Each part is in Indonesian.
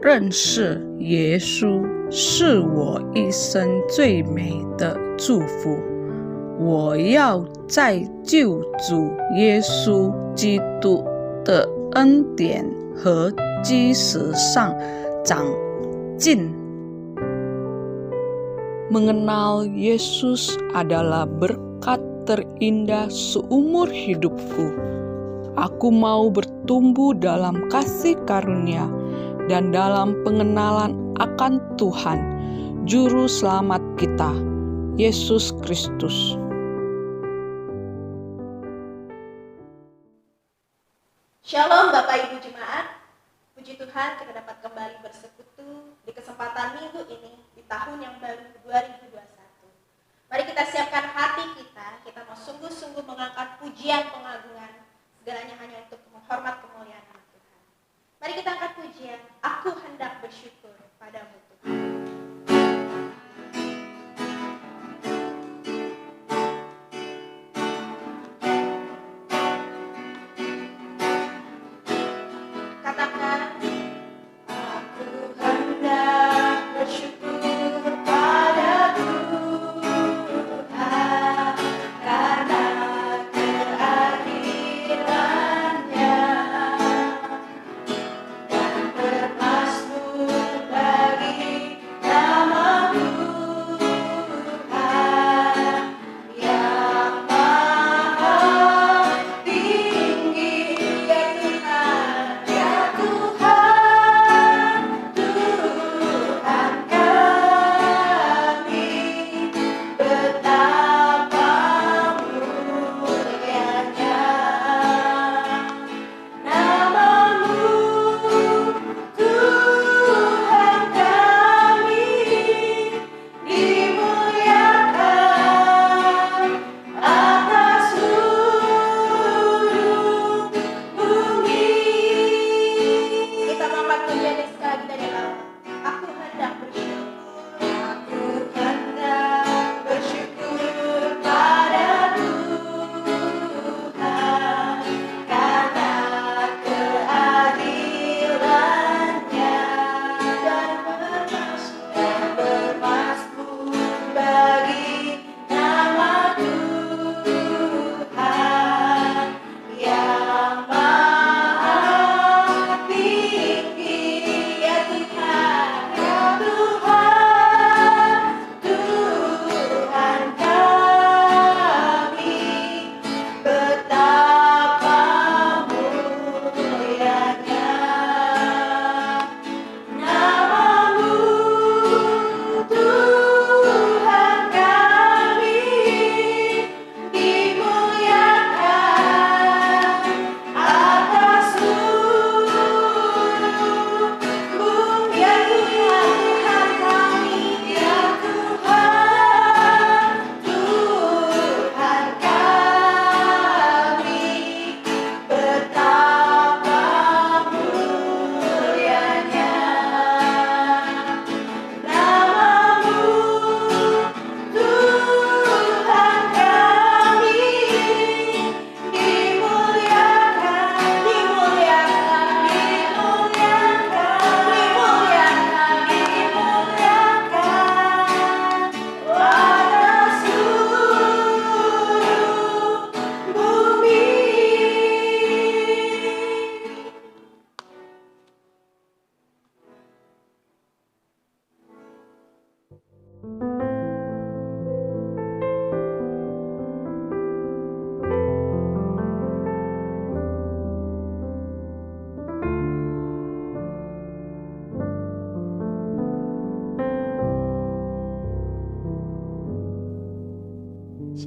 认识耶稣是我一生最美的祝福。我要在救主耶稣基督的恩典和基石上长进。Mengenal Yesus adalah berkat terindah seumur hidupku. Aku mau bertumbuh dalam kasih karunia dan dalam pengenalan akan Tuhan, Juru Selamat kita, Yesus Kristus. Shalom Bapak Ibu Jemaat, puji Tuhan kita dapat kembali bersekutu di kesempatan minggu ini di tahun yang baru 2021. Mari kita siapkan hati kita mau sungguh-sungguh mengangkat pujian pengagungan, segalanya hanya untuk menghormat kemuliaan nama Tuhan. Mari kita angkat pujian, aku hendak bersyukur padamu Tuhan.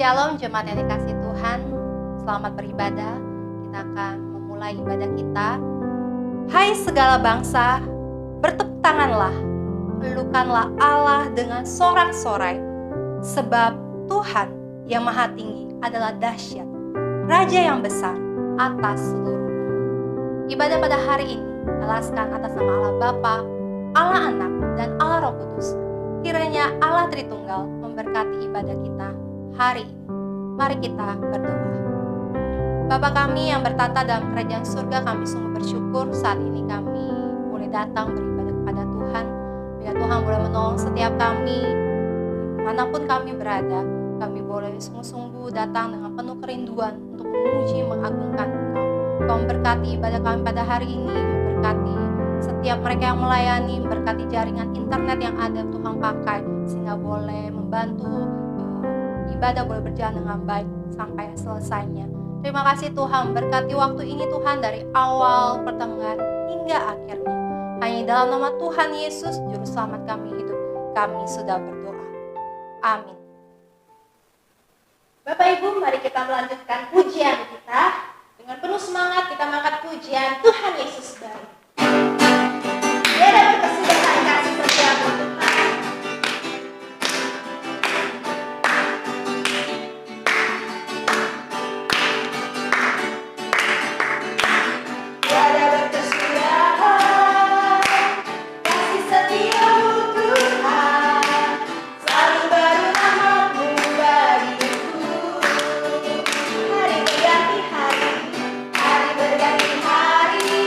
Shalom jemaat yang dikasih Tuhan, selamat beribadah. Kita akan memulai ibadah kita. Hai segala bangsa, bertepuk tanganlah, pelukanlah Allah dengan sorak-sorai, sebab Tuhan yang maha tinggi adalah dahsyat, Raja yang besar atas seluruh bumi. Ibadah pada hari ini alaskan atas nama Allah Bapa, Allah Anak, dan Allah Roh Kudus. Kiranya Allah Tritunggal memberkati ibadah kita hari ini. Mari kita berdoa. Bapa kami yang bertata dalam kerajaan surga, kami sungguh bersyukur saat ini kami boleh datang beribadah kepada biar Tuhan boleh menolong setiap kami, manapun kami berada. Kami boleh sungguh-sungguh datang dengan penuh kerinduan untuk memuji, mengagungkan Engkau. Kau memberkati ibadah kami pada hari ini, memberkati setiap mereka yang melayani, memberkati jaringan internet yang ada Tuhan pakai, sehingga boleh membantu ibadah boleh berjalan dengan baik sampai selesainya. Terima kasih Tuhan, berkati waktu ini Tuhan dari awal, pertengahan, hingga akhirnya. Hanya dalam nama Tuhan Yesus, Juru Selamat kami hidup, kami sudah berdoa. Amin. Bapak Ibu, mari kita melanjutkan pujian kita. Dengan penuh semangat kita mengangkat pujian Tuhan Yesus baik. Dia dapat kesediaan kasih setia untuk Tuhan. Dia dapat kesediaan kasih setia untuk Tuhan. Selalu baru nama-Mu bagiku. Hari berganti hari, hari berganti hari.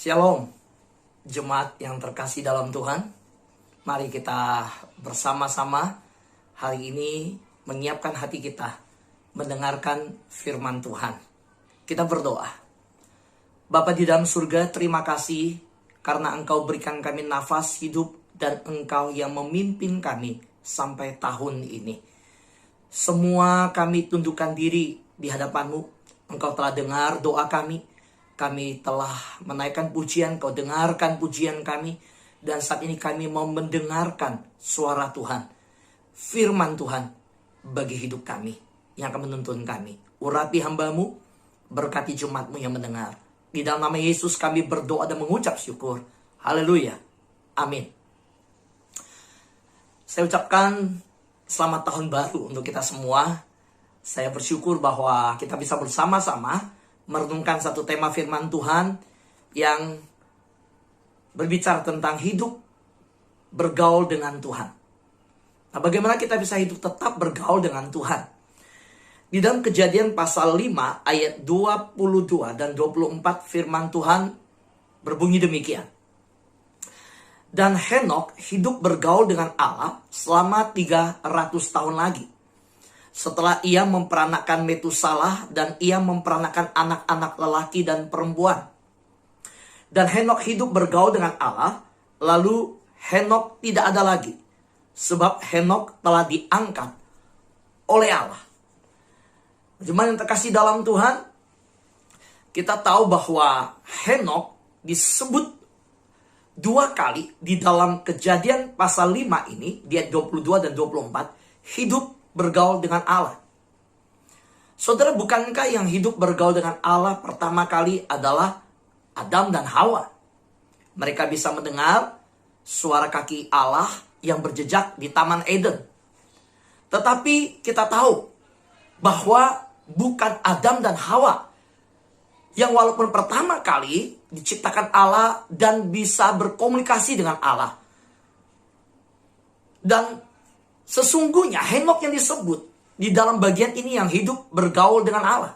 Shalom, jemaat yang terkasih dalam Tuhan. Mari kita bersama-sama hari ini menyiapkan hati kita mendengarkan firman Tuhan. Kita berdoa. Bapa di dalam surga, terima kasih karena Engkau berikan kami nafas hidup dan Engkau yang memimpin kami sampai tahun ini. Semua kami tundukkan diri di hadapan-Mu. Engkau telah dengar doa kami. Kami telah menaikkan pujian, Kau dengarkan pujian kami. Dan saat ini kami mau mendengarkan suara Tuhan. Firman Tuhan bagi hidup kami yang akan menuntun kami. Urapi hamba-Mu, berkati jemaat-Mu yang mendengar. Di dalam nama Yesus kami berdoa dan mengucap syukur. Haleluya. Amin. Saya ucapkan selamat tahun baru untuk kita semua. Saya bersyukur bahwa kita bisa bersama-sama merenungkan satu tema firman Tuhan yang berbicara tentang hidup bergaul dengan Tuhan. Nah, bagaimana kita bisa hidup tetap bergaul dengan Tuhan? Di dalam Kejadian pasal 5 ayat 22 dan 24 firman Tuhan berbunyi demikian. Dan Henokh hidup bergaul dengan Allah selama 300 tahun lagi. Setelah ia memperanakan Metusalah dan ia memperanakan anak-anak lelaki dan perempuan. Dan Henokh hidup bergaul dengan Allah, lalu Henokh tidak ada lagi. Sebab Henokh telah diangkat oleh Allah. Jemaat yang terkasih dalam Tuhan, kita tahu bahwa Henokh disebut 2 kali di dalam Kejadian pasal 5 ini, di ayat 22 dan 24, hidup bergaul dengan Allah. Saudara, bukankah yang hidup bergaul dengan Allah pertama kali adalah Adam dan Hawa? Mereka bisa mendengar suara kaki Allah yang berjejak di Taman Eden. Tetapi kita tahu bahwa bukan Adam dan Hawa yang walaupun pertama kali diciptakan Allah dan bisa berkomunikasi dengan Allah. Dan sesungguhnya Henokh yang disebut di dalam bagian ini yang hidup bergaul dengan Allah.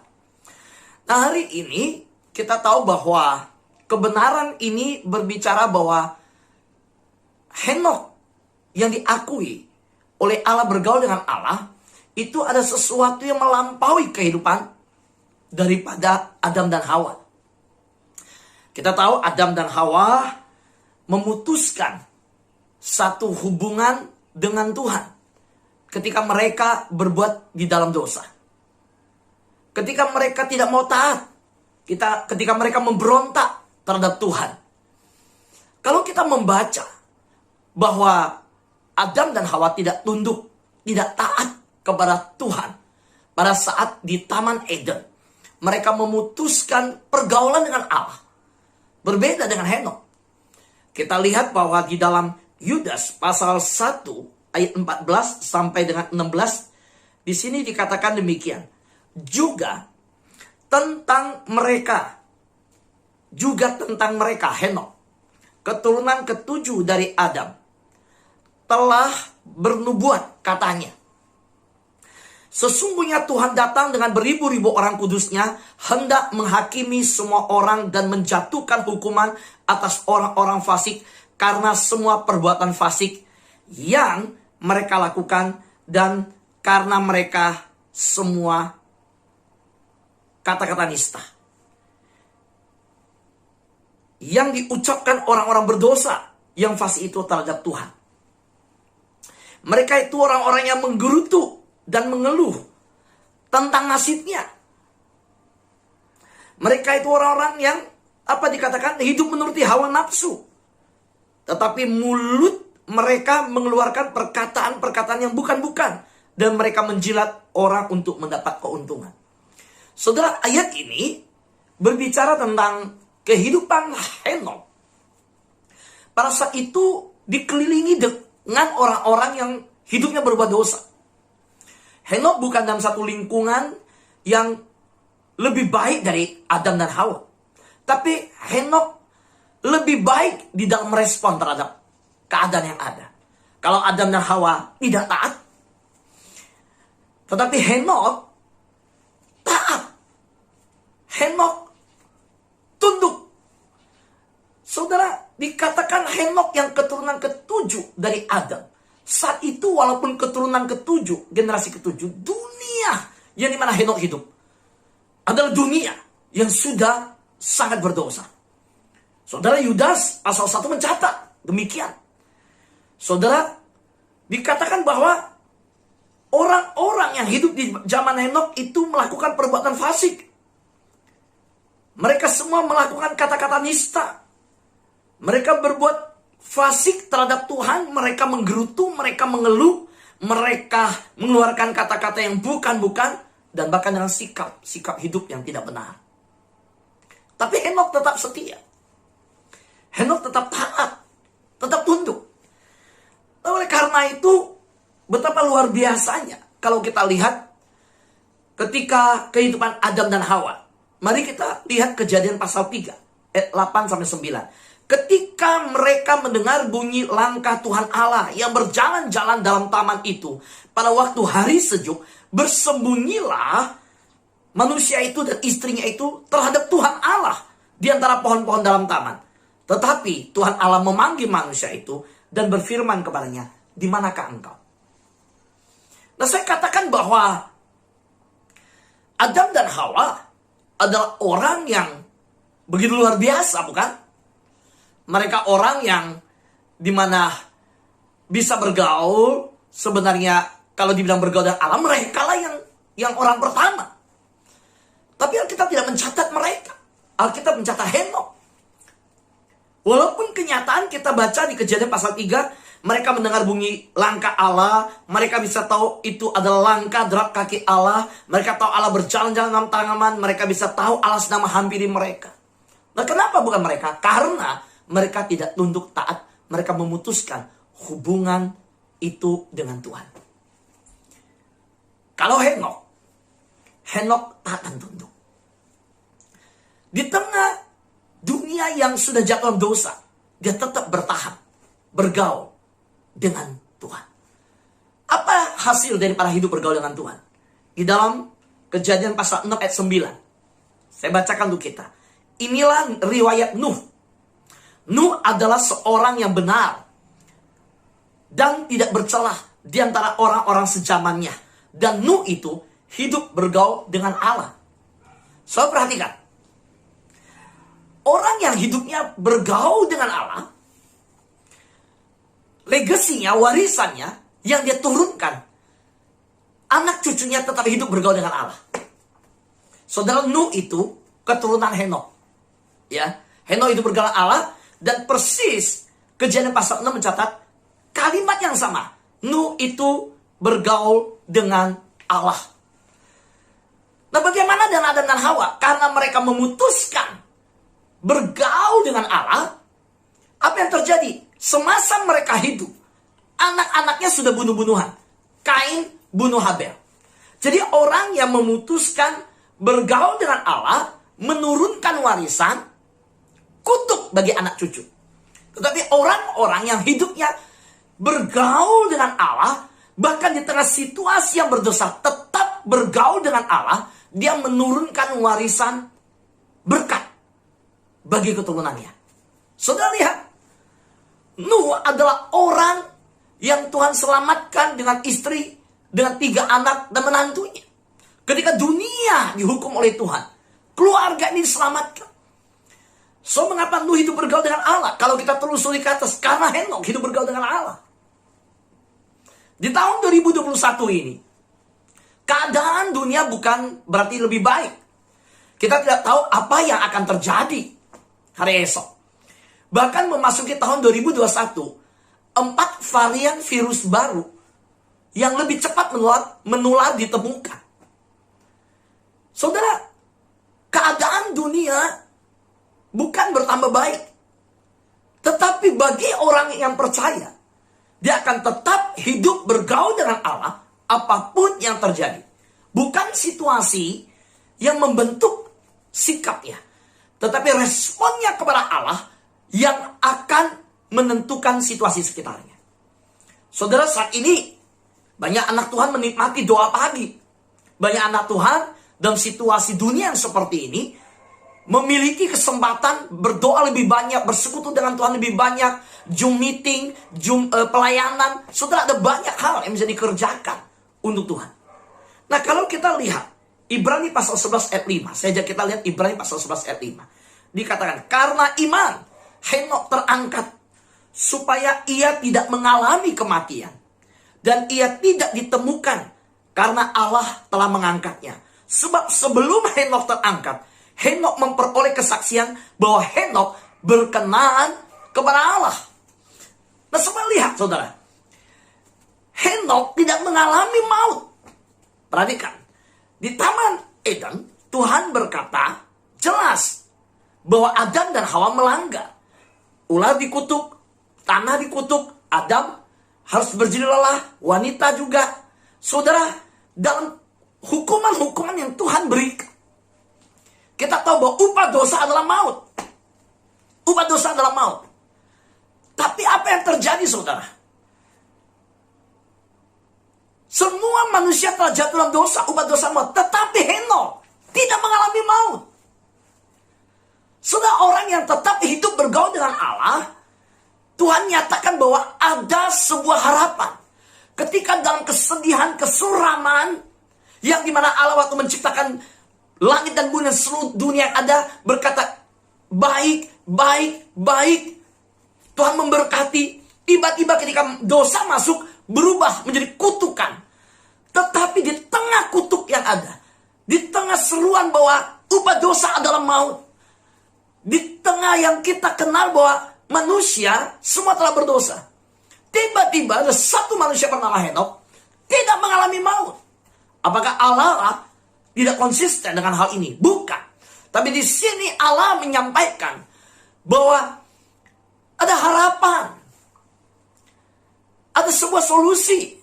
Nah, hari ini kita tahu bahwa kebenaran ini berbicara bahwa Henokh yang diakui oleh Allah bergaul dengan Allah itu ada sesuatu yang melampaui kehidupan daripada Adam dan Hawa. Kita tahu Adam dan Hawa memutuskan satu hubungan dengan Tuhan ketika mereka berbuat di dalam dosa. Ketika mereka tidak mau taat. Ketika mereka memberontak terhadap Tuhan. Kalau kita membaca bahwa Adam dan Hawa tidak tunduk, tidak taat kepada Tuhan pada saat di Taman Eden, mereka memutuskan pergaulan dengan Allah. Berbeda dengan Henokh. Kita lihat bahwa di dalam Yudas pasal 1 ayat 14 sampai dengan 16, di sini dikatakan demikian. Juga tentang mereka, Henokh, keturunan ketujuh dari Adam, telah bernubuat, katanya. Sesungguhnya Tuhan datang dengan beribu-ribu orang kudusnya, hendak menghakimi semua orang dan menjatuhkan hukuman atas orang-orang fasik karena semua perbuatan fasik yang mereka lakukan dan karena mereka semua kata-kata nista yang diucapkan orang-orang berdosa yang fasik itu terhadap Tuhan. Mereka itu orang-orang yang menggerutu dan mengeluh tentang nasibnya. Mereka itu orang-orang yang dikatakan hidup menuruti hawa nafsu. Tetapi mulut mereka mengeluarkan perkataan-perkataan yang bukan-bukan. Dan mereka menjilat orang untuk mendapat keuntungan. Saudara, ayat ini berbicara tentang kehidupan Henokh. Pada saat itu dikelilingi dengan orang-orang yang hidupnya berbuat dosa. Henokh bukan dalam satu lingkungan yang lebih baik dari Adam dan Hawa. Tapi Henokh lebih baik di dalam merespon terhadap keadaan yang ada. Kalau Adam dan Hawa tidak taat, tetapi Henokh taat. Henokh tunduk. dikatakan Henokh yang keturunan ketujuh dari Adam. Saat itu walaupun keturunan ketujuh, generasi ketujuh, dunia yang dimana Henokh hidup adalah dunia yang sudah sangat berdosa. Saudara, Yudas pasal 1 mencatat demikian. Saudara, dikatakan bahwa orang-orang yang hidup di zaman Henokh itu melakukan perbuatan fasik. Mereka semua melakukan kata-kata nista. Mereka berbuat fasik terhadap Tuhan. Mereka menggerutu, mereka mengeluh, mereka mengeluarkan kata-kata yang bukan-bukan, dan bahkan dengan sikap hidup yang tidak benar. Tapi Henokh tetap setia. Henokh tetap taat, tetap tunduk. Oleh karena itu, betapa luar biasanya kalau kita lihat ketika kehidupan Adam dan Hawa. Mari kita lihat Kejadian pasal 3, ayat 8-9. Ketika mereka mendengar bunyi langkah Tuhan Allah yang berjalan-jalan dalam taman itu, pada waktu hari sejuk, bersembunyilah manusia itu dan istrinya itu terhadap Tuhan Allah di antara pohon-pohon dalam taman. Tetapi Tuhan Allah memanggil manusia itu dan berfirman kepadanya, "Di manakah engkau?" Nah, saya katakan bahwa Adam dan Hawa adalah orang yang begitu luar biasa, bukan? Mereka orang yang dimana bisa bergaul. Sebenarnya kalau dibilang bergaul dengan Allah, mereka lah yang orang pertama. Tapi Alkitab tidak mencatat mereka. Alkitab mencatat Henokh. Walaupun kenyataan kita baca di Kejadian pasal 3, mereka mendengar bunyi langkah Allah, mereka bisa tahu itu adalah langkah derap kaki Allah, mereka tahu Allah berjalan-jalan dalam taman, mereka bisa tahu Allah sedang menghampiri mereka. Nah, kenapa bukan mereka? Karena mereka tidak tunduk taat, mereka memutuskan hubungan itu dengan Tuhan. Kalau Henokh taat dan tunduk. Di tengah dunia yang sudah jatuh dalam dosa, dia tetap bertahan, bergaul dengan Tuhan. Apa hasil daripada hidup bergaul dengan Tuhan? Di dalam Kejadian pasal 6 ayat 9. Saya bacakan untuk kita. Inilah riwayat Nuh. Nuh adalah seorang yang benar dan tidak bercelah di antara orang-orang sezamannya. Dan Nuh itu hidup bergaul dengan Allah. So, perhatikan. Orang yang hidupnya bergaul dengan Allah, legasinya, warisannya yang dia turunkan, anak cucunya tetap hidup bergaul dengan Allah. Saudara, Nuh itu keturunan Henokh. Ya, Henokh itu bergaul dengan Allah, dan persis Kejadian pasal 6 mencatat kalimat yang sama. Nuh itu bergaul dengan Allah. Nah, bagaimana dengan Adam dan Hawa? Karena mereka memutuskan bergaul dengan Allah, apa yang terjadi? Semasa mereka hidup, anak-anaknya sudah bunuh-bunuhan. Kain bunuh Habel. Jadi orang yang memutuskan bergaul dengan Allah, menurunkan warisan, kutuk bagi anak cucu. Tetapi orang-orang yang hidupnya bergaul dengan Allah, bahkan di tengah situasi yang berdosa, tetap bergaul dengan Allah, dia menurunkan warisan berkat bagi keturunannya. Saudara lihat, Nuh adalah orang yang Tuhan selamatkan dengan istri, dengan 3 anak dan menantunya. Ketika dunia dihukum oleh Tuhan, keluarga ini diselamatkan. So, mengapa Nuh hidup bergaul dengan Allah? Kalau kita telusuri ke atas, karena Henokh hidup bergaul dengan Allah. Di tahun 2021 ini, keadaan dunia bukan berarti lebih baik. Kita tidak tahu apa yang akan terjadi hari esok. Bahkan memasuki tahun 2021, 4 varian virus baru yang lebih cepat menular ditemukan. Saudara, keadaan dunia bukan bertambah baik. Tetapi bagi orang yang percaya, dia akan tetap hidup bergaul dengan Allah apapun yang terjadi. Bukan situasi yang membentuk sikapnya, tetapi responnya kepada Allah yang akan menentukan situasi sekitarnya. Saudara, saat ini banyak anak Tuhan menikmati doa pagi. Banyak anak Tuhan dalam situasi dunia yang seperti ini memiliki kesempatan berdoa lebih banyak, bersekutu dengan Tuhan lebih banyak, Zoom meeting, Zoom pelayanan. Saudara, ada banyak hal yang bisa dikerjakan untuk Tuhan. Nah, kalau kita lihat Ibrani pasal 11 ayat 5. Saya ajak kita lihat Ibrani pasal 11 ayat 5. Dikatakan, karena iman Henok terangkat supaya ia tidak mengalami kematian. Dan ia tidak ditemukan karena Allah telah mengangkatnya. Sebab sebelum Henok terangkat, Henok memperoleh kesaksian bahwa Henok berkenan kepada Allah. Nah, coba lihat saudara. Henok tidak mengalami maut. Perhatikan. Di Taman Eden, Tuhan berkata jelas bahwa Adam dan Hawa melanggar. Ular dikutuk, tanah dikutuk, Adam harus berjeri lelah, wanita juga. Saudara, dalam hukuman-hukuman yang Tuhan berikan, kita tahu bahwa upah dosa adalah maut. Upah dosa adalah maut. Tapi apa yang terjadi saudara? Semua manusia telah jatuh dalam dosa, upah dosa maut. Tetapi Henok tidak mengalami maut. Saudara, orang yang tetap hidup bergaul dengan Allah, Tuhan nyatakan bahwa ada sebuah harapan. Ketika dalam kesedihan, kesuraman, yang dimana Allah waktu menciptakan langit dan bumi dan seluruh dunia yang ada, berkata, baik, baik, baik. Tuhan memberkati. Tiba-tiba ketika dosa masuk, berubah menjadi kutukan. Tetapi di tengah kutuk yang ada, di tengah seruan bahwa upah dosa adalah maut, di tengah yang kita kenal bahwa manusia semua telah berdosa, tiba-tiba ada satu manusia bernama Henok tidak mengalami maut. Apakah Allah tidak konsisten dengan hal ini? Bukan. Tapi di sini Allah menyampaikan bahwa ada harapan, ada sebuah solusi,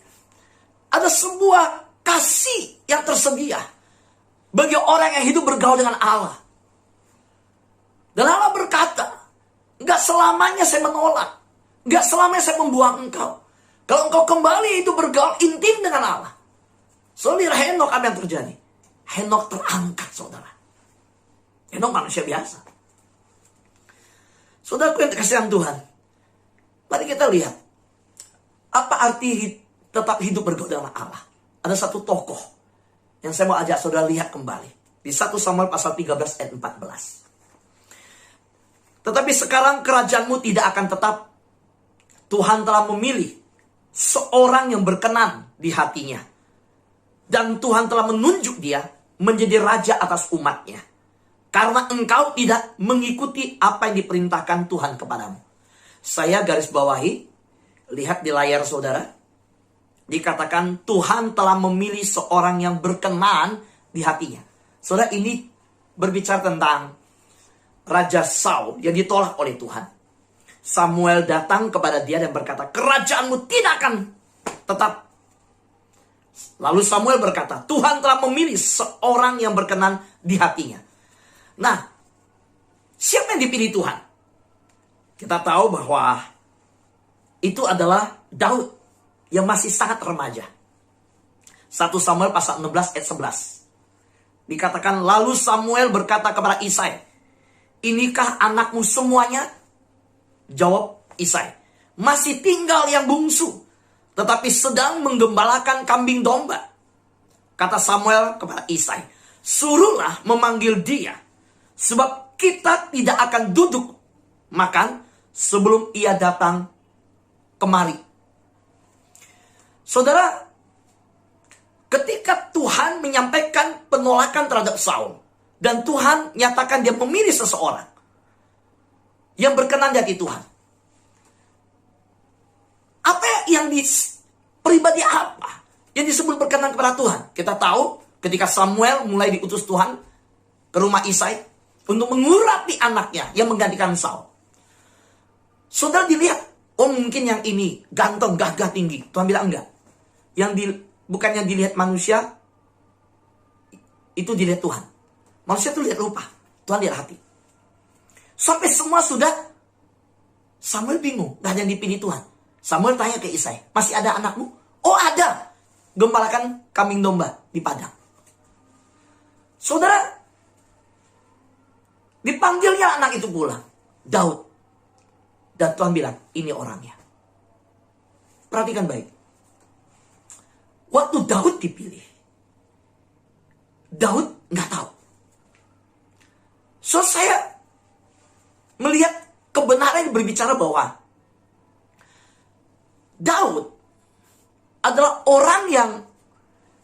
ada sebuah kasih yang tersedia bagi orang yang hidup bergaul dengan Allah. Dan Allah berkata, gak selamanya saya menolak, gak selamanya saya membuang engkau. Kalau engkau kembali itu bergaul intim dengan Allah. Saudara, Henok apa yang terjadi? Henok terangkat, saudara. Henok manusia biasa. Saudaraku yang dikasihi Tuhan, mari kita lihat apa arti tetap hidup bergaul dengan Allah. Ada satu tokoh yang saya mau ajak saudara lihat kembali di 1 Samuel pasal 13 ayat 14. Tetapi sekarang kerajaanmu tidak akan tetap. Tuhan telah memilih seorang yang berkenan di hatinya, dan Tuhan telah menunjuk dia menjadi raja atas umatnya, karena engkau tidak mengikuti apa yang diperintahkan Tuhan kepadamu. Saya garis bawahi, lihat di layar saudara, dikatakan Tuhan telah memilih seorang yang berkenan di hatinya. Saudara, ini berbicara tentang Raja Saul yang ditolak oleh Tuhan. Samuel datang kepada dia dan berkata, kerajaanmu tidak akan tetap. Lalu Samuel berkata, Tuhan telah memilih seorang yang berkenan di hatinya. Nah, siapa yang dipilih Tuhan? Kita tahu bahwa itu adalah Daud yang masih sangat remaja. 1 Samuel pasal 16 ayat 11. Dikatakan, lalu Samuel berkata kepada Isai, inikah anakmu semuanya? Jawab Isai, masih tinggal yang bungsu, tetapi sedang menggembalakan kambing domba. Kata Samuel kepada Isai, suruhlah memanggil dia, sebab kita tidak akan duduk makan sebelum ia datang kemari. Saudara, ketika Tuhan menyampaikan penolakan terhadap Saul, dan Tuhan nyatakan dia memilih seseorang yang berkenan di hati Tuhan. Apa yang pribadi apa yang disebut berkenan kepada Tuhan? Kita tahu ketika Samuel mulai diutus Tuhan ke rumah Isai untuk mengurapi anaknya yang menggantikan Saul. Saudara dilihat, oh mungkin yang ini ganteng, gagah, tinggi. Tuhan bilang enggak. Bukan yang dilihat manusia, itu dilihat Tuhan. Manusia itu lihat rupa, Tuhan lihat hati. Sampai semua sudah, Samuel bingung, gak ada yang dipilih Tuhan. Samuel tanya ke Isai, masih ada anakmu? Oh ada, gembalakan kambing domba di padang. Saudara, Dipanggilnya anak itu pulang, Daud. Dan Tuhan bilang, ini orangnya. Perhatikan baik. Waktu Daud dipilih, Daud nggak tahu. So saya melihat kebenaran yang berbicara bahwa Daud adalah orang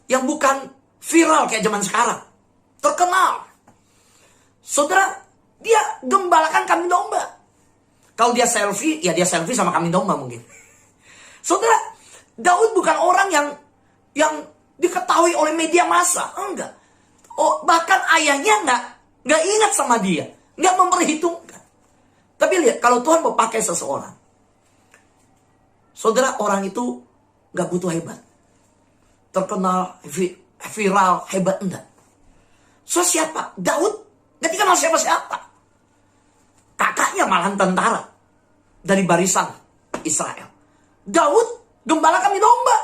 yang bukan viral kayak zaman sekarang. Terkenal. Saudara, dia gembalakan kambing domba. Kalau dia selfie, ya dia selfie sama kambing domba mungkin. Saudara, Daud bukan orang yang diketahui oleh media massa. Enggak. Oh, bahkan ayahnya nggak ingat sama dia. Nggak memperhitungkan. Tapi lihat, kalau Tuhan mau pakai seseorang, saudara, orang itu nggak butuh hebat. Terkenal, viral, hebat, enggak. So siapa? Daud nggak dikenal siapa-siapa. Kakaknya malahan tentara dari barisan Israel. Daud gembala kambing domba.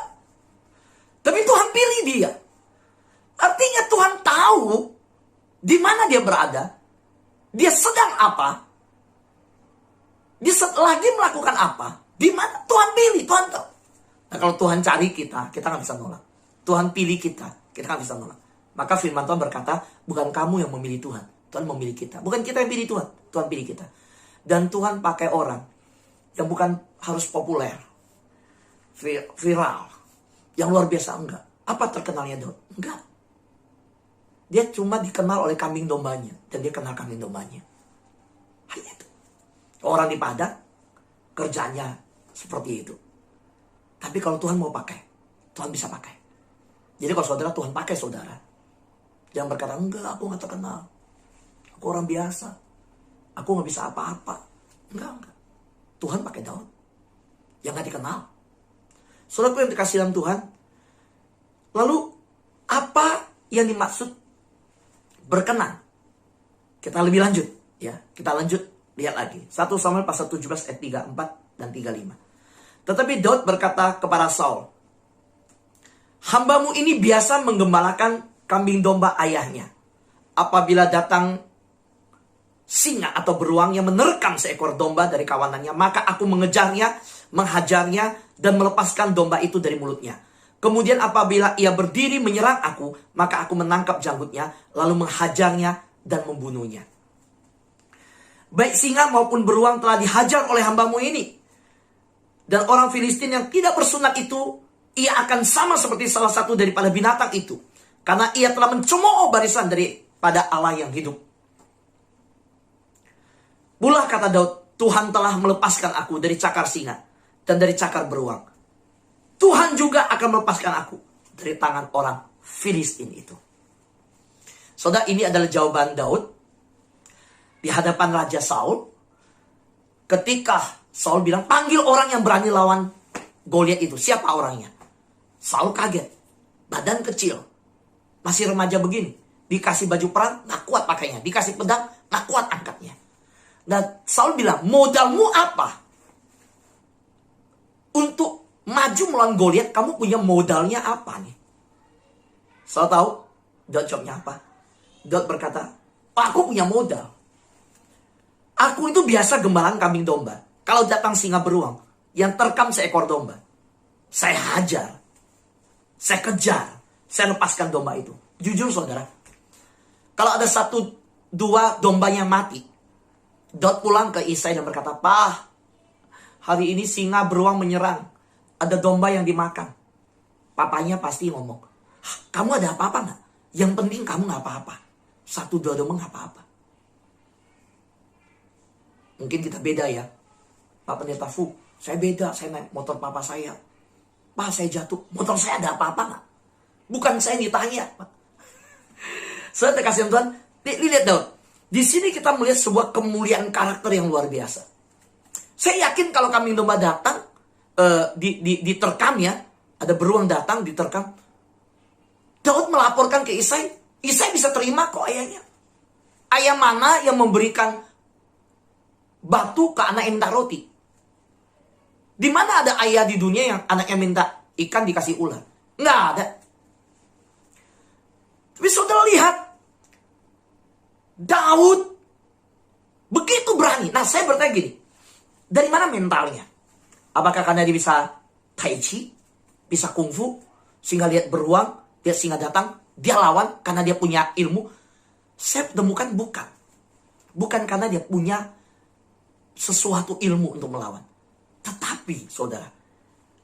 Tapi Tuhan pilih dia. Artinya Tuhan tahu di mana dia berada. Dia sedang apa. Dia lagi melakukan apa. Di mana Tuhan pilih, Tuhan tahu. Nah, kalau Tuhan cari kita nggak bisa nolak. Tuhan pilih kita nggak bisa nolak. Maka firman Tuhan berkata, bukan kamu yang memilih Tuhan. Tuhan memilih kita. Bukan kita yang pilih Tuhan. Tuhan pilih kita. Dan Tuhan pakai orang yang bukan harus populer, viral, yang luar biasa, enggak. Apa terkenalnya Daud? Enggak. Dia cuma dikenal oleh kambing dombanya. Dan dia kenal kambing dombanya. Hanya itu. Orang di padang, kerjanya seperti itu. Tapi kalau Tuhan mau pakai, Tuhan bisa pakai. Jadi kalau saudara, Tuhan pakai saudara. Jangan berkata, enggak, aku gak terkenal. Aku orang biasa. Aku gak bisa apa-apa. Enggak. Tuhan pakai Daud. Yang gak dikenal. Saudara yang dikasih dalam Tuhan. Lalu, apa yang dimaksud berkenan? Kita lebih lanjut. Ya, kita lanjut. Lihat lagi. 1 Samuel pasal 17 ayat 34 dan 35. Tetapi Daud berkata kepada Saul, hambamu ini biasa menggembalakan kambing domba ayahnya. Apabila datang singa atau beruang yang menerkam seekor domba dari kawanannya, maka aku mengejarnya, menghajarnya, dan melepaskan domba itu dari mulutnya. Kemudian apabila ia berdiri menyerang aku, maka aku menangkap janggutnya, lalu menghajarnya dan membunuhnya. Baik singa maupun beruang telah dihajar oleh hambamu ini. Dan orang Filistin yang tidak bersunat itu, ia akan sama seperti salah satu daripada binatang itu. Karena ia telah mencemooh barisan daripada Allah yang hidup. Pula kata Daud, Tuhan telah melepaskan aku dari cakar singa dan dari cakar beruang. Tuhan juga akan melepaskan aku dari tangan orang Filistin itu. Saudara, ini adalah jawaban Daud di hadapan Raja Saul. Ketika Saul bilang, panggil orang yang berani lawan Goliat itu. Siapa orangnya? Saul kaget. Badan kecil. Masih remaja begini. Dikasih baju perang, gak kuat pakainya. Dikasih pedang, gak kuat angkatnya. Dan Saul bilang, modalmu apa? Untuk maju melawan Goliat, kamu punya modalnya apa nih? Saul tahu? Daud jawabnya apa? Daud berkata, aku punya modal. Aku itu biasa gembalaan kambing domba. Kalau datang singa beruang yang terkam seekor domba, saya hajar, saya kejar, saya lepaskan domba itu. Jujur saudara, kalau ada 1-2 domba yang mati, Daud pulang ke Isai dan berkata, Pak, hari ini singa beruang menyerang, ada domba yang dimakan. Papanya pasti ngomong, kamu ada apa-apa gak? Yang penting kamu gak apa-apa. 1-2 domba gak apa-apa. Mungkin kita beda ya. Pak Pendeta Fu, saya beda, saya naik motor papa saya. Pak, saya jatuh, motor saya ada apa-apa gak? Bukan saya ditanya, Pak. Saya terkasih Tuhan, lihat Daud. Di sini kita melihat sebuah kemuliaan karakter yang luar biasa. Saya yakin kalau kambing domba datang, diterkam ya, ada beruang datang, diterkam. Daud melaporkan ke Isai, Isai bisa terima kok ayahnya. Ayah mana yang memberikan batu ke anak yang minta roti? Di mana ada ayah di dunia yang anaknya minta ikan dikasih ular? Nggak ada. Tapi saudara lihat, Daud Nah, saya bertanya gini, dari mana mentalnya? Apakah karena dia bisa tai chi, bisa kungfu, sehingga lihat beruang, lihat singa datang, dia lawan karena dia punya ilmu? Saya temukan bukan. Bukan karena dia punya sesuatu ilmu untuk melawan. Tetapi, saudara,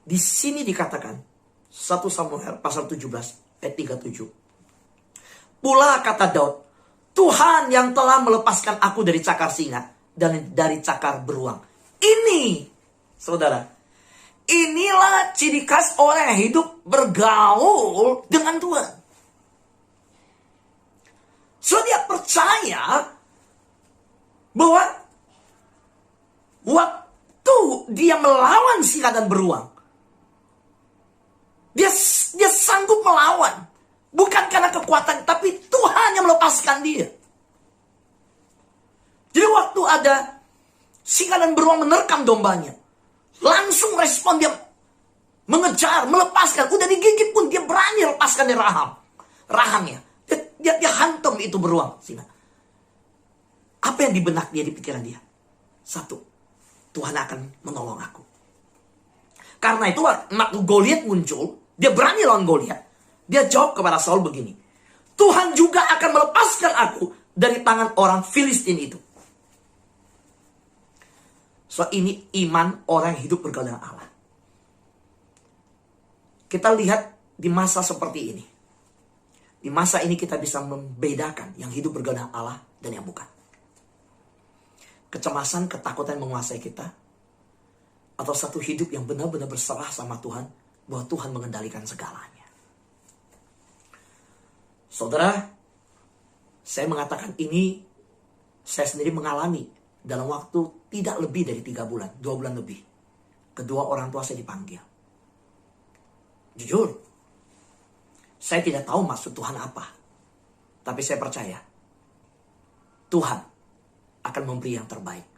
di sini dikatakan, 1 Samuel pasal 17 ayat 37. Pula kata Daud, Tuhan yang telah melepaskan aku dari cakar singa dan dari cakar beruang. Ini, saudara, inilah ciri khas orang yang hidup bergaul dengan Tuhan. So dia percaya bahwa waktu dia melawan singa dan beruang, dia sanggup melawan. Bukan karena kekuatan, tapi Tuhan yang melepaskan dia. Jadi waktu ada singa dan beruang menerkam dombanya, langsung respon dia mengejar, melepaskan. Udah digigit pun dia berani lepaskan dari rahangnya. Dia hantam itu beruang singa. Apa yang di benak dia, di pikiran dia? Satu, Tuhan akan menolong aku. Karena itu waktu Goliat muncul, dia berani lawan Goliat. Dia jawab kepada Saul begini, Tuhan juga akan melepaskan aku dari tangan orang Filistin itu. So ini iman orang yang hidup bergaul dengan Allah. Kita lihat di masa seperti ini. Di masa ini kita bisa membedakan yang hidup bergaul dengan Allah dan yang bukan. Kecemasan, ketakutan menguasai kita. Atau satu hidup yang benar-benar berserah sama Tuhan, bahwa Tuhan mengendalikan segalanya. Saudara, saya mengatakan ini, saya sendiri mengalami dalam waktu tidak lebih dari 3 bulan, 2 bulan lebih. Kedua orang tua saya dipanggil. Jujur, saya tidak tahu maksud Tuhan apa. Tapi saya percaya, Tuhan akan memberi yang terbaik.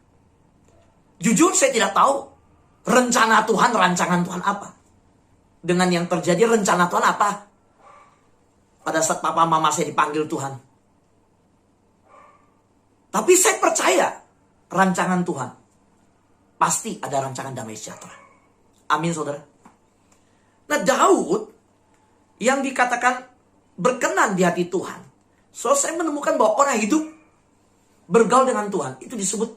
Jujur saya tidak tahu rencana Tuhan, rancangan Tuhan apa. Dengan yang terjadi, rencana Tuhan apa? Pada saat papa mama saya dipanggil Tuhan. Tapi saya percaya rancangan Tuhan. Pasti ada rancangan damai sejahtera. Amin, saudara. Nah, Daud yang dikatakan berkenan di hati Tuhan. So, saya menemukan bahwa orang hidup bergaul dengan Tuhan, itu disebut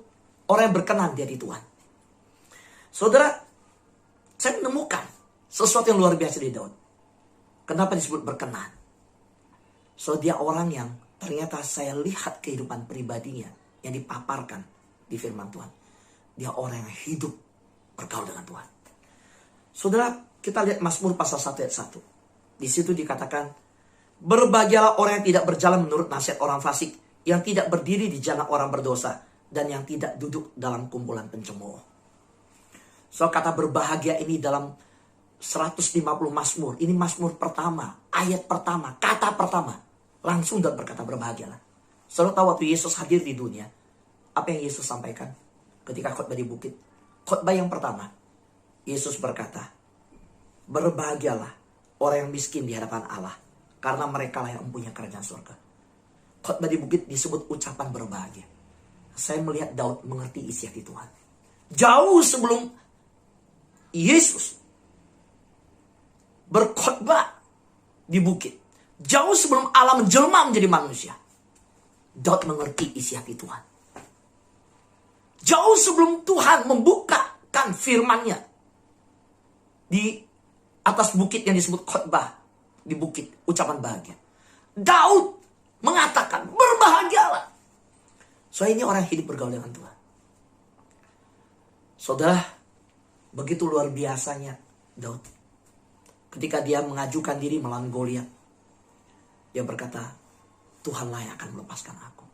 orang yang berkenan di hati Tuhan. Saudara, saya menemukan sesuatu yang luar biasa di Daud. Kenapa disebut berkenan? So, dia orang yang ternyata saya lihat kehidupan pribadinya yang dipaparkan di firman Tuhan. Dia orang yang hidup bergaul dengan Tuhan. Saudara, kita lihat Mazmur pasal 1 ayat 1. Di situ dikatakan, berbahagialah orang yang tidak berjalan menurut nasihat orang fasik, yang tidak berdiri di jalan orang berdosa, dan yang tidak duduk dalam kumpulan pencemooh. So, kata berbahagia ini dalam 150 Mazmur. Ini Mazmur pertama, ayat pertama, kata pertama. Langsung Daud berkata berbahagialah. Saudara tahu waktu Yesus hadir di dunia, apa yang Yesus sampaikan ketika khotbah di bukit? Khotbah yang pertama, Yesus berkata, berbahagialah orang yang miskin di hadapan Allah, karena mereka lah yang mempunyai kerajaan surga. Khotbah di bukit disebut ucapan berbahagia. Saya melihat Daud mengerti isi hati Tuhan. Jauh sebelum Yesus berkhotbah di bukit, jauh sebelum Allah menjelma menjadi manusia, Daud mengerti isi hati Tuhan. Jauh sebelum Tuhan membukakan firman-Nya di atas bukit yang disebut khotbah di bukit, ucapan bahagia, Daud mengatakan berbahagialah. So, ini orang hidup bergaul dengan Tuhan. Saudara, begitu luar biasanya Daud ketika dia mengajukan diri melawan Goliat. Dia berkata, Tuhanlah yang akan melepaskan aku.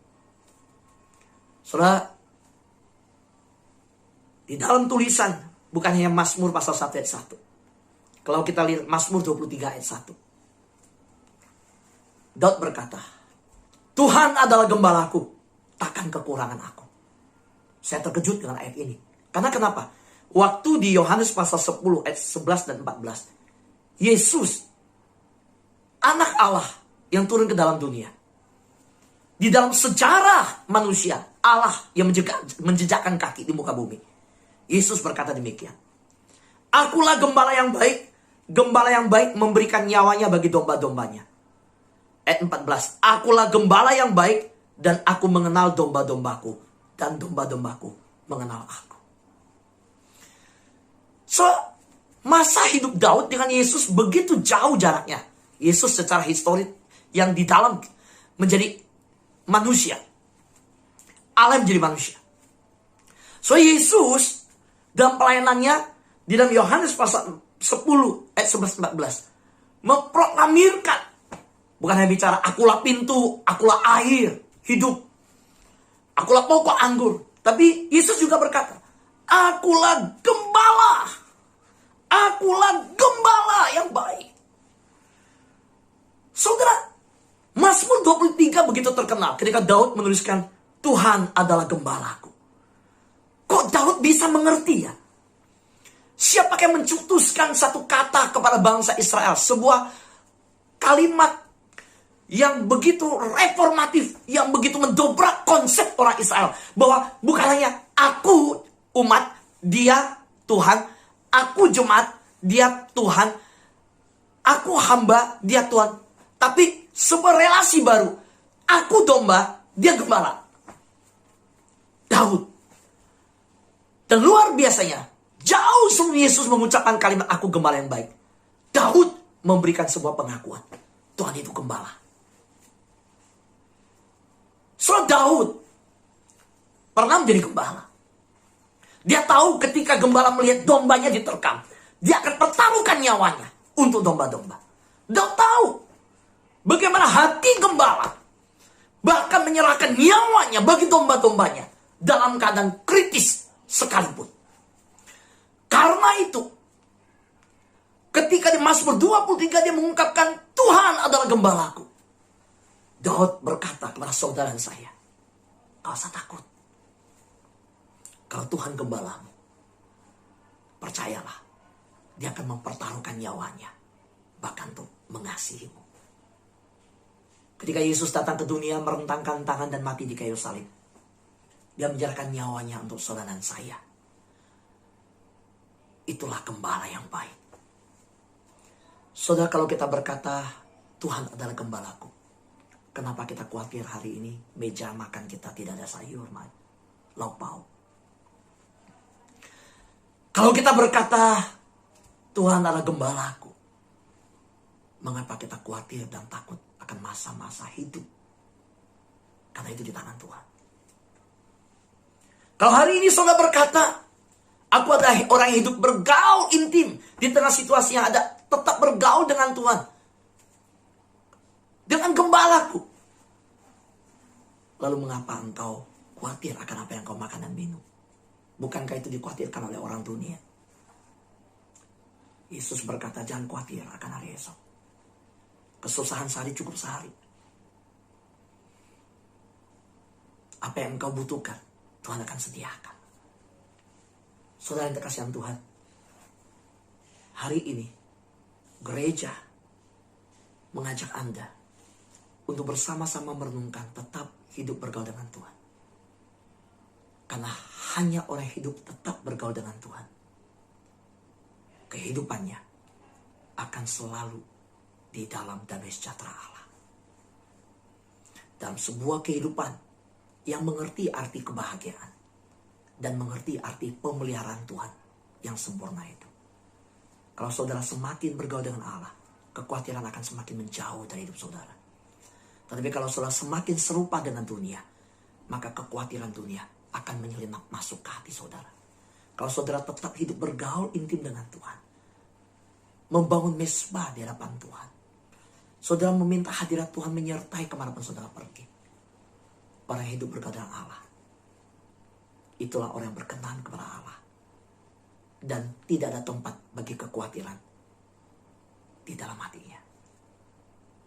Saudara, di dalam tulisan, bukan hanya Mazmur pasal 1 ayat 1. Kalau kita lihat Mazmur 23 ayat 1. Daud berkata, Tuhan adalah gembalaku, takkan kekurangan aku. Saya terkejut dengan ayat ini. Karena kenapa? Waktu di Yohanes pasal 10 ayat 11 dan 14. Yesus, anak Allah, yang turun ke dalam dunia. Di dalam sejarah manusia, Allah yang menjejakkan kaki di muka bumi. Yesus berkata demikian. Akulah gembala yang baik. Gembala yang baik memberikan nyawanya bagi domba-dombanya. Ayat 14. Akulah gembala yang baik dan aku mengenal domba-dombaku. Dan domba-dombaku mengenal aku. So, masa hidup Daud dengan Yesus begitu jauh jaraknya. Yesus secara historis yang di dalam menjadi manusia. Allah menjadi manusia. So, Yesus dalam pelayanannya di dalam Yohanes pasal 10 ayat 11-14 memproklamirkan, bukan hanya bicara akulah pintu, akulah air hidup, akulah pokok anggur, tapi Yesus juga berkata, akulah gembala, akulah gembala yang baik. Saudara, Mazmur 23 begitu terkenal ketika Daud menuliskan Tuhan adalah gembalaku. Kok Daud bisa mengerti ya? Siapa yang mencetuskan satu kata kepada bangsa Israel? Sebuah kalimat yang begitu reformatif, yang begitu mendobrak konsep orang Israel. Bahwa bukan hanya aku umat, dia Tuhan. Aku jemaat, dia Tuhan. Aku hamba, dia Tuhan. Tapi sebuah relasi baru. Aku domba, dia gembala. Daud. Dan luar biasanya, jauh sebelum Yesus mengucapkan kalimat aku gembala yang baik, Daud memberikan sebuah pengakuan. Tuhan itu gembala. So Daud pernah menjadi gembala. Dia tahu ketika gembala melihat dombanya diterkam, dia akan pertaruhkan nyawanya untuk domba-domba. Daud tahu bagaimana hati gembala bahkan menyerahkan nyawanya bagi domba-dombanya dalam keadaan kritis sekalipun. Karena itu, ketika di Mazmur 23 dia mengungkapkan Tuhan adalah gembalaku, Daud berkata kepada saudara saya, gak usah takut. Kalau Tuhan gembalamu, percayalah, dia akan mempertaruhkan nyawanya, bahkan untuk mengasihimu. Ketika Yesus datang ke dunia merentangkan tangan dan mati di kayu salib, dia menyerahkan nyawanya untuk saudara dan saya. Itulah gembala yang baik. Saudara, kalau kita berkata Tuhan adalah gembalaku, kenapa kita khawatir hari ini meja makan kita tidak ada sayur, lauk pauk? Kalau kita berkata Tuhan adalah gembalaku, mengapa kita khawatir dan takut akan masa-masa hidup? Karena itu di tangan Tuhan. Kalau hari ini saudara berkata, aku adalah orang yang hidup bergaul intim di tengah situasi yang ada, tetap bergaul dengan Tuhan, dengan gembalaku. Lalu mengapa engkau khawatir akan apa yang kau makan dan minum? Bukankah itu dikhawatirkan oleh orang dunia? Yesus berkata, jangan khawatir akan hari esok. Kesusahan sehari cukup sehari. Apa yang engkau butuhkan, Tuhan akan sediakan. Saudara yang terkasihan Tuhan, hari ini gereja mengajak Anda untuk bersama-sama merenungkan tetap hidup bergaul dengan Tuhan. Karena hanya orang hidup tetap bergaul dengan Tuhan, kehidupannya akan selalu di dalam damai sejahtera Allah. Dalam sebuah kehidupan yang mengerti arti kebahagiaan dan mengerti arti pemeliharaan Tuhan yang sempurna itu. Kalau saudara semakin bergaul dengan Allah, kekhawatiran akan semakin menjauh dari hidup saudara. Tetapi kalau saudara semakin serupa dengan dunia, maka kekhawatiran dunia akan menyelinap masuk ke hati saudara. Kalau saudara tetap hidup bergaul intim dengan Tuhan, membangun mesbah di hadapan Tuhan, saudara meminta hadirat Tuhan menyertai kemanapun saudara pergi. Orang yang hidup bergaul dengan Allah, itulah orang yang berkenan kepada Allah. Dan tidak ada tempat bagi kekhawatiran di dalam hatinya.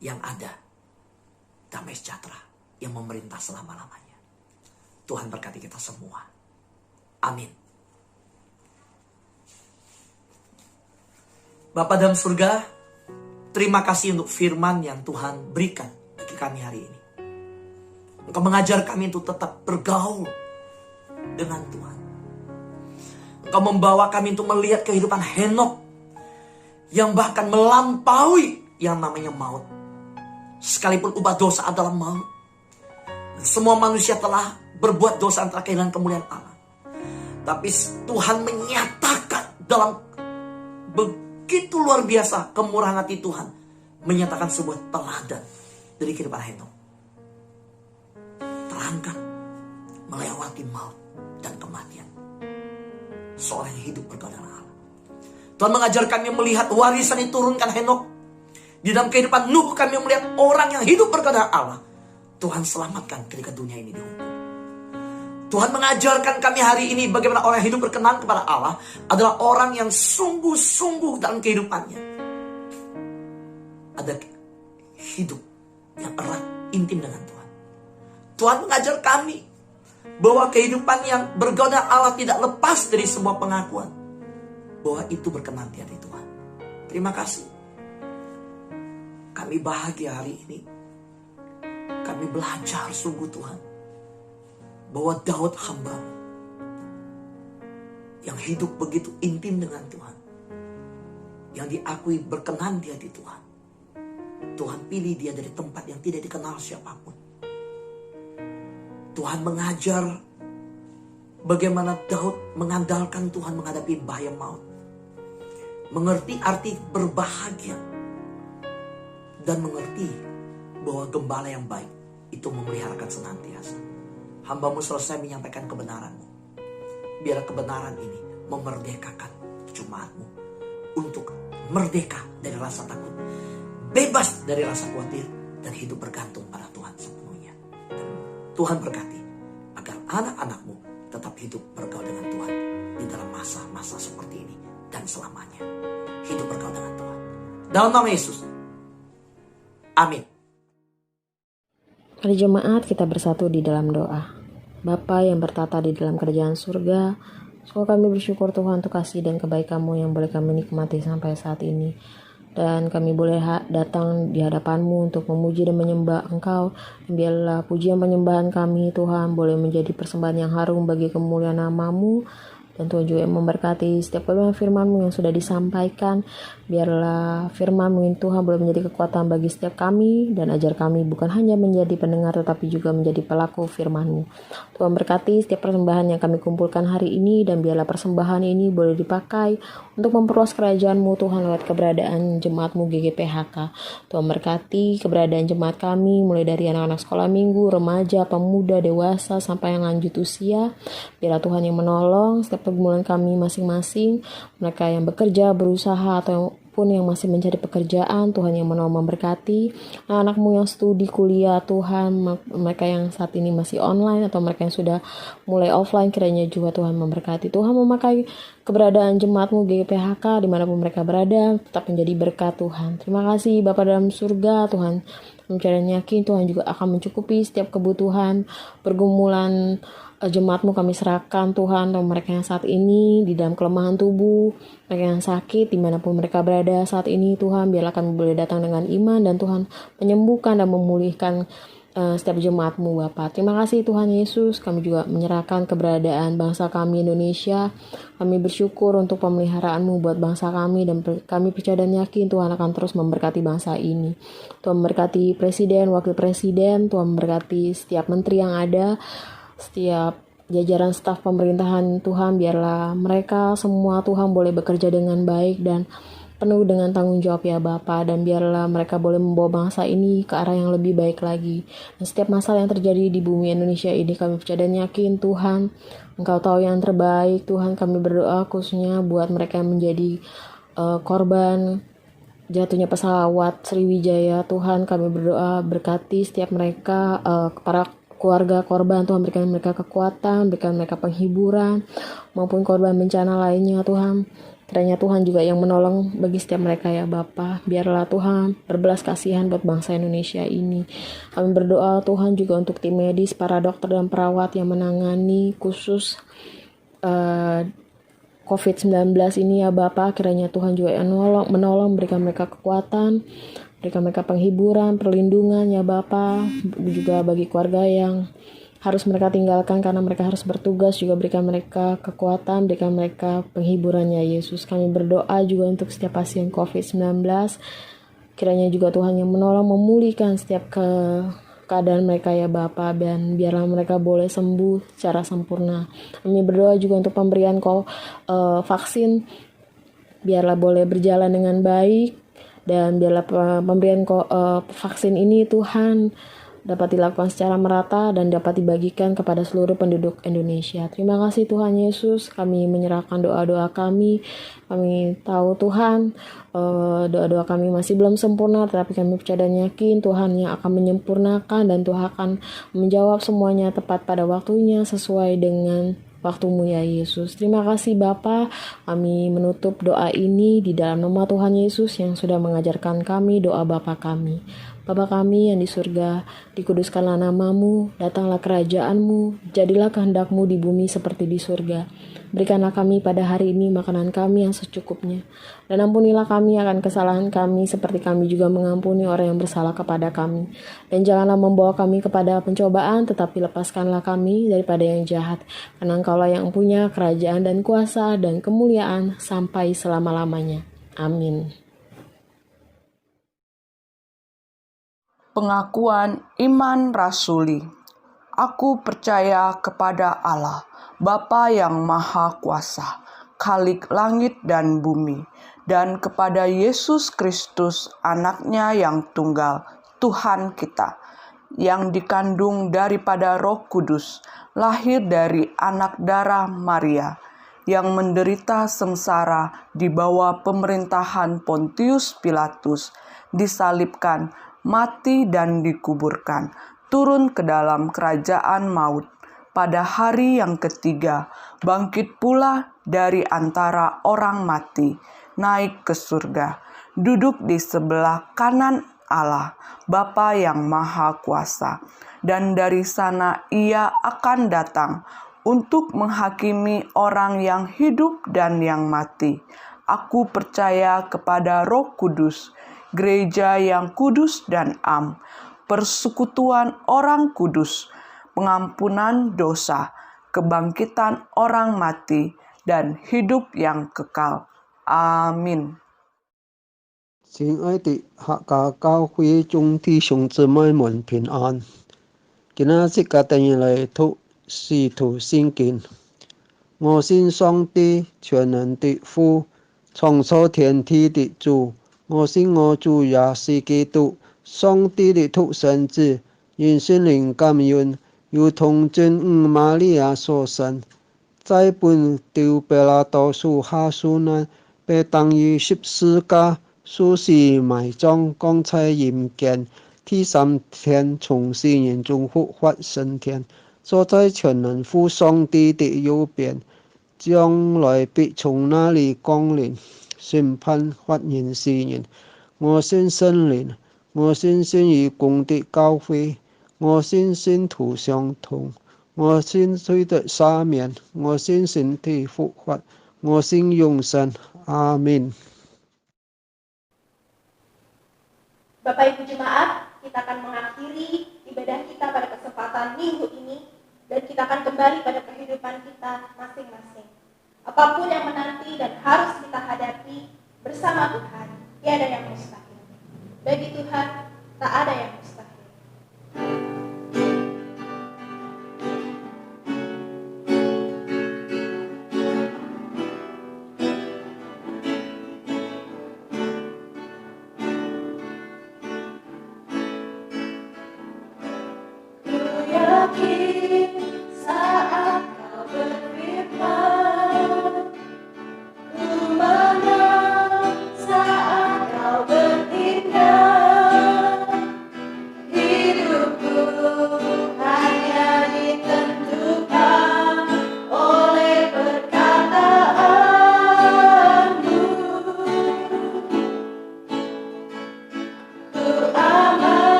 Yang ada damai sejahtera yang memerintah selama-lamanya. Tuhan berkati kita semua. Amin. Bapa dalam surga, terima kasih untuk firman yang Tuhan berikan bagi kami hari ini. Engkau mengajar kami untuk tetap bergaul dengan Tuhan. Engkau membawa kami untuk melihat kehidupan Henokh yang bahkan melampaui yang namanya maut. Sekalipun upah dosa adalah maut. Semua manusia telah berbuat dosa antara kehilangan kemuliaan Allah. Tapi Tuhan menyatakan dalam begitu luar biasa kemurahan hati Tuhan. Menyatakan sebuah teladan dari kehidupan Henokh. Terangkan melewati maut dan kematian. Seorang yang hidup bergaul dengan Allah. Tuhan mengajar kami melihat warisan yang diturunkan Henokh. Di dalam kehidupan Nuh kami melihat orang yang hidup bergaul dengan Allah. Tuhan selamatkan ketika dunia ini dihukum. Tuhan mengajarkan kami hari ini bagaimana orang yang hidup berkenan kepada Allah adalah orang yang sungguh-sungguh dalam kehidupannya. Ada hidup yang erat, intim dengan Tuhan. Tuhan mengajar kami bahwa kehidupan yang bergaul dengan Allah tidak lepas dari sebuah pengakuan bahwa itu berkenan di hati Tuhan. Terima kasih. Kami bahagia hari ini. Kami belajar sungguh Tuhan bahwa Daud hamba-Mu yang hidup begitu intim dengan Tuhan, yang diakui berkenan di hati Tuhan. Tuhan pilih dia dari tempat yang tidak dikenal siapapun. Tuhan mengajar bagaimana Daud mengandalkan Tuhan menghadapi bahaya maut. Mengerti arti berbahagia. Dan mengerti bahwa gembala yang baik itu memeliharakan senantiasa. Hamba-Mu selesai menyampaikan kebenaran-Mu. Biarlah kebenaran ini memerdekakan jemaat-Mu untuk merdeka dari rasa takut, bebas dari rasa khawatir, dan hidup bergantung pada Tuhan sepenuhnya. Dan Tuhan berkati agar anak-anak-Mu tetap hidup bergaul dengan Tuhan di dalam masa-masa seperti ini dan selamanya. Hidup bergaul dengan Tuhan. Dalam nama Yesus. Amin. Mari jemaat kita bersatu di dalam doa. Bapa yang bertata di dalam kerajaan surga, sungguh kami bersyukur Tuhan untuk kasih dan kebaikan-Mu yang boleh kami nikmati sampai saat ini. Dan kami boleh datang di hadapan-Mu untuk memuji dan menyembah Engkau. Dan biarlah pujian penyembahan kami Tuhan boleh menjadi persembahan yang harum bagi kemuliaan nama-Mu. Dan Tuhan juga memberkati setiap kebenaran firman-Mu yang sudah disampaikan. Biarlah firman-Mu ini Tuhan boleh menjadi kekuatan bagi setiap kami. Dan ajar kami bukan hanya menjadi pendengar tetapi juga menjadi pelaku firman-Mu. Tuhan berkati setiap persembahan yang kami kumpulkan hari ini. Dan biarlah persembahan ini boleh dipakai untuk memperluas kerajaan-Mu Tuhan lewat keberadaan jemaat-Mu GGPHK. Tuhan berkati keberadaan jemaat kami mulai dari anak-anak sekolah minggu, remaja, pemuda, dewasa sampai yang lanjut usia. Biarlah Tuhan yang menolong setiap pergumulan kami masing-masing, mereka yang bekerja, berusaha, ataupun yang masih mencari pekerjaan, Tuhan yang menolong memberkati, anak-anak-Mu yang studi, kuliah, Tuhan, mereka yang saat ini masih online, atau mereka yang sudah mulai offline, kiranya juga Tuhan memberkati. Tuhan memakai keberadaan jemaat-Mu GGPHK, dimanapun mereka berada, tetap menjadi berkat Tuhan. Terima kasih Bapa dalam surga, Tuhan mencari yakin, Tuhan juga akan mencukupi setiap kebutuhan, pergumulan, jemaat-Mu kami serahkan Tuhan, untuk mereka yang saat ini di dalam kelemahan tubuh, mereka yang sakit dimanapun mereka berada saat ini Tuhan, biarlah kami boleh datang dengan iman dan Tuhan menyembuhkan dan memulihkan setiap jemaat-Mu Bapa. Terima kasih Tuhan Yesus, kami juga menyerahkan keberadaan bangsa kami Indonesia. Kami bersyukur untuk pemeliharaan-Mu buat bangsa kami, dan kami percaya dan yakin Tuhan akan terus memberkati bangsa ini. Tuhan memberkati presiden, wakil presiden, Tuhan memberkati setiap menteri yang ada, setiap jajaran staf pemerintahan Tuhan, biarlah mereka semua Tuhan boleh bekerja dengan baik dan penuh dengan tanggung jawab ya Bapa, dan biarlah mereka boleh membawa bangsa ini ke arah yang lebih baik lagi. Dan setiap masalah yang terjadi di bumi Indonesia ini kami percaya dan yakin Tuhan Engkau tahu yang terbaik. Tuhan kami berdoa khususnya buat mereka yang menjadi korban jatuhnya pesawat Sriwijaya. Tuhan kami berdoa berkati setiap mereka, para keluarga korban, Tuhan berikan mereka kekuatan, berikan mereka penghiburan, maupun korban bencana lainnya Tuhan. Kiranya Tuhan juga yang menolong bagi setiap mereka ya Bapa. Biarlah Tuhan berbelas kasihan buat bangsa Indonesia ini. Kami berdoa Tuhan juga untuk tim medis, para dokter dan perawat yang menangani khusus COVID-19 ini ya Bapa. Kiranya Tuhan juga yang menolong, berikan mereka kekuatan, Berikan mereka penghiburan, perlindungan ya Bapa, juga bagi keluarga yang harus mereka tinggalkan karena mereka harus bertugas, juga berikan mereka kekuatan, berikan mereka penghiburan ya Yesus. Kami berdoa juga untuk setiap pasien COVID-19, kiranya juga Tuhan yang menolong memulihkan setiap keadaan mereka ya Bapa, dan biarlah mereka boleh sembuh secara sempurna. Kami berdoa juga untuk pemberian vaksin, biarlah boleh berjalan dengan baik, dan biarlah pemberian vaksin ini Tuhan dapat dilakukan secara merata dan dapat dibagikan kepada seluruh penduduk Indonesia. Terima kasih Tuhan Yesus, kami menyerahkan doa-doa kami. Kami tahu Tuhan, doa-doa kami masih belum sempurna, tetapi kami percaya dan yakin Tuhan yang akan menyempurnakan, dan Tuhan akan menjawab semuanya tepat pada waktunya sesuai dengan waktu-Mu ya Yesus. Terima kasih Bapa, kami menutup doa ini di dalam nama Tuhan Yesus yang sudah mengajarkan kami doa Bapa kami. Bapa kami yang di surga, dikuduskanlah nama-Mu, datanglah kerajaan-Mu, jadilah kehendak-Mu di bumi seperti di surga. Berikanlah kami pada hari ini makanan kami yang secukupnya, dan ampunilah kami akan kesalahan kami seperti kami juga mengampuni orang yang bersalah kepada kami. Dan janganlah membawa kami kepada pencobaan, tetapi lepaskanlah kami daripada yang jahat. Karena Engkaulah yang punya kerajaan dan kuasa dan kemuliaan sampai selama-lamanya. Amin. Pengakuan iman rasuli. Aku percaya kepada Allah, Bapa yang Maha Kuasa, Khalik langit dan bumi, dan kepada Yesus Kristus, Anaknya yang tunggal, Tuhan kita, yang dikandung daripada Roh Kudus, lahir dari anak darah Maria, yang menderita sengsara di bawah pemerintahan Pontius Pilatus, disalibkan, mati dan dikuburkan, turun ke dalam kerajaan maut. Pada hari yang ketiga, bangkit pula dari antara orang mati, naik ke surga, duduk di sebelah kanan Allah, Bapa yang Maha Kuasa. Dan dari sana Ia akan datang untuk menghakimi orang yang hidup dan yang mati. Aku percaya kepada Roh Kudus, gereja yang kudus dan am, persekutuan orang kudus, pengampunan dosa, kebangkitan orang mati, dan hidup yang kekal. Amin. 親愛的客家教會眾弟兄姊妹們平安。今仔日嘅定義嚟讀使徒信經。我信上帝全能的父，創造天地的主。我信我主耶穌基督，上帝的獨生子，因聖靈感孕，由童真母瑪利亞所生，在本丟彼拉多屬下受難，被當於十字架，受死埋葬，降在陰間，第三天從死人中復活升天，坐在全能父上帝的右邊，將來必從那裡降臨，審判活人死人。我信聖靈，我信信義公的教會，我信信徒相通，我信罪的赦免，我信身體復活，我信永生。阿們。 Bapak Ibu Jemaat, kita akan mengakhiri ibadah kita pada kesempatan minggu ini, dan kita akan kembali pada kehidupan kita masing-masing. Apapun yang menanti dan harus kita hadapi bersama Tuhan, tiada yang mustahil. Bagi Tuhan, tak ada yang mustahil.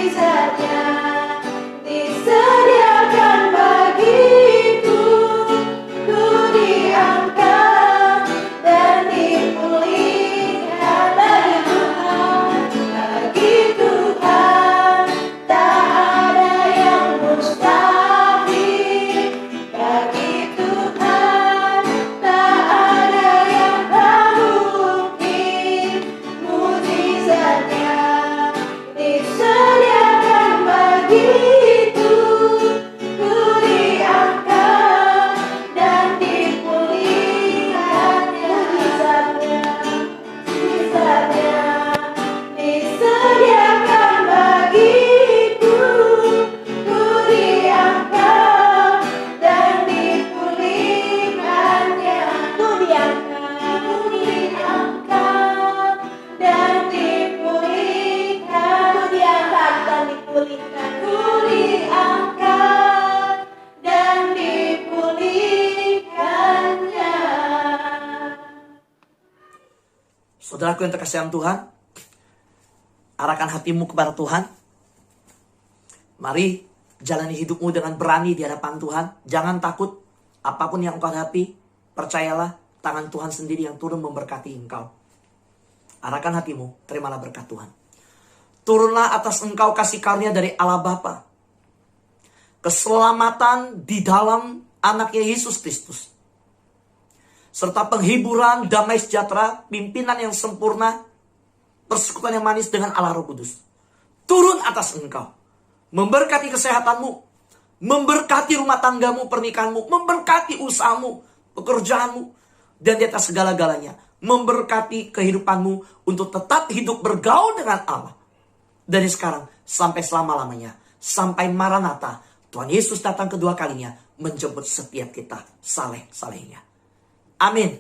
mujizatnya disediakan bagiku. Ku diangkat dan dipulihkan bagi Tuhan. Tak ada yang mustahil bagi Tuhan. Tak ada yang tak mungkin. Mujizatnya disediakan bagiku. Ku diangkat dan dipulihkannya. Mujizatnya disediakan bagiku. Ku diangkat dan dipulihkannya. Ku diangkat dan dipulihkan. Ku diangkat dan dipulihkan. Ku diangkat dan dipulihkannya. Saudaraku yang terkasih dalam Tuhan, arahkan hatimu kepada Tuhan. Mari jalani hidupmu dengan berani di hadapan Tuhan. Jangan takut apapun yang engkau hadapi. Percayalah tangan Tuhan sendiri yang turun memberkati engkau. Arahkan hatimu, terimalah berkat Tuhan. Turunlah atas engkau kasih karunia dari Allah Bapa. Keselamatan di dalam anaknya Yesus Kristus. Serta penghiburan, damai sejahtera, pimpinan yang sempurna, persekutuan yang manis dengan Allah Roh Kudus. Turun atas engkau. Memberkati kesehatanmu. Memberkati rumah tanggamu, pernikahanmu. Memberkati usahamu, pekerjaanmu. Dan di atas segala-galanya, memberkati kehidupanmu untuk tetap hidup bergaul dengan Allah. Dari sekarang sampai selama-lamanya. Sampai Maranatha, Tuhan Yesus datang kedua kalinya menjemput setiap kita saleh-salehnya. Amin.